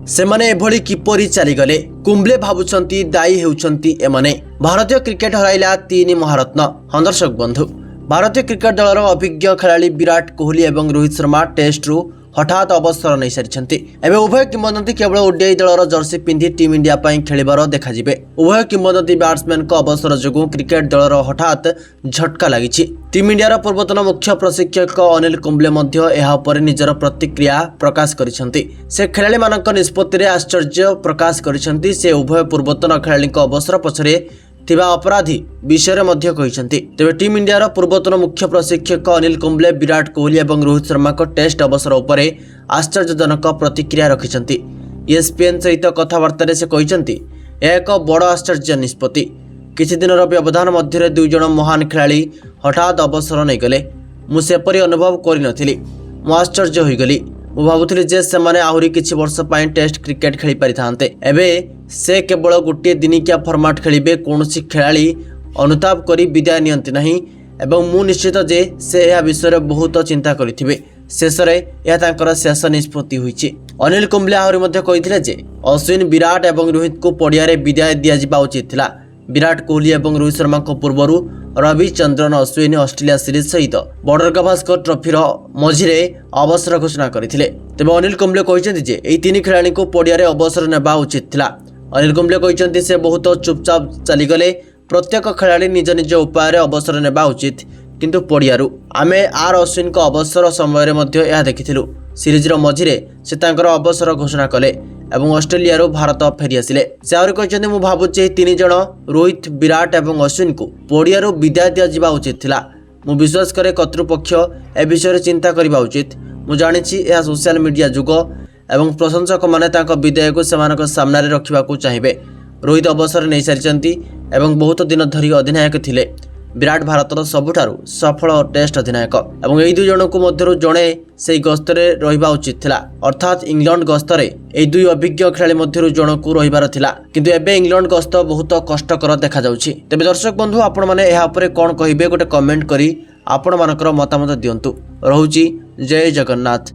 सेमाने एभली किपरि चलीगले कुंबले भावुंट दायी होउछंती एमाने भारतीय क्रिकेट हराइला तीन महारत्न। दर्शक बंधु, भारतीय क्रिकेट दलर अभिज्ञ खेलाड़ी विराट कोहली और रोहित शर्मा टेस्ट रु हठात अवसर नहीं सारी। एवं उभय किंवदंती केवल ओडीआई दलर जर्सी पिंधि टीम इंडिया खेलिबार देखाजिबे। उभय किंवदंती बैट्समैन को अवसर जो क्रिकेट दलर हठात झटका लगी। टीम इंडिया पूर्वतन मुख्य प्रशिक्षक अनिल कुंबले निजर प्रतिक्रिया प्रकाश करिसेंती। से खेलाड़ी मानक निष्पत्ति आश्चर्य प्रकाश करिसेंती। से उभय पूर्वतन खेलाड़ी अवसर पछरे थिबा अपराधी विषय मध्य कहिसेंती। तेबे टीम इंडिया पूर्वतन मुख्य प्रशिक्षक अनिल कुंबले विराट कोहली और रोहित शर्मा को टेस्ट अवसर उपरे आश्चर्यजनक प्रतिक्रिया रखिसेंती। ESPN सहित कथबार्ता से कहिसेंती यह एक बड़ आश्चर्य निष्पत्ति। किछि दिनर व्यवधान मध्य दुई जन महान खेलाड़ी हठात अवसर नहीं गले। मु सेपरी अनुभव करि नथिली। मु आश्चर्य होइगली। मु भाबुथिली जे सेमाने आहुरी किछि वर्ष पय टेस्ट क्रिकेट खेली पारि थांते। एबे से केवल गोटे दिनिकिया फॉर्मेट खेलिबे। कोनोसी खेलाड़ी अनुताप करी विदाय नियंती नहीं एवं मु निश्चित जे से यह विषय बहुत चिंता करिथिबे। शेषरे यह तांकर शेष निष्पत्ति होईछि। अनिल कुंबले आहुरी मध्य कहिथिले जे अश्विन, विराट और रोहित को पड़ियारे विदाय दिया जिबा उचित थिला। विराट कोहली और रोहित शर्मा को पूर्वरु रविचंद्रन अश्विन ऑस्ट्रेलिया सीरीज सहित बॉर्डर गावस्कर ट्रॉफीर मझिरे अवसर घोषणा करथिले। तेबे अनिल कुंबले कहिसेंती जे एई तीन खेलाड़ी को पड़ियारे अवसर नेबा उचित थिला। अनिल कुंबले कहिसेंती से बहुत चुपचाप चलीगले। प्रत्येक खेलाड़ी निज निज उपाय अवसर नेबा उचित, किंतु पड़ियारू आमे आर अश्विन को अवसर समय यह देखिथिलु। सीरीज मझिरे से तांकर अवसर घोषणा कले एवं ऑस्ट्रेलिया भारत फेरी आसिले। से आहुरी कहिसेंती मु भाबुछि तीन जण रोहित, विराट और अश्विन को पड़ियारू विदाय दिया जिबा उचित थिला। मु विश्वास करे कर्तृपक्ष ए विषय चिंता करबा उचित। मु जानिछि यह सोशल मीडिया जुग एवं प्रशंसक माने तांको विदाय को सेमानक सामने रखिबा को चाहिबे। रोहित अवसर नहीं सारी एवं बहुत दिन धरी अधिनायक थिले। विराट भारतर सबुठारु सफल टेस्ट अधिनायक एवं यही दुई जन को मध्यरु जणे से गस्तरे रहिबा उचित थिला। अर्थात इंग्लैंड गस्तरे एई दुई अभिज्ञ खेलाड़ी मध्यरु जनकु रहिबार थिला, किंतु एबे इंग्लैंड गस्त बहुत कष्टकर देखा जाउछि। तेबे दर्शक बंधु, आपण माने एहा उपरे कोन कहिबे गोटे कमेंट करी आपण मानकर मतामत दियंतु। रहुछि जय जगन्नाथ।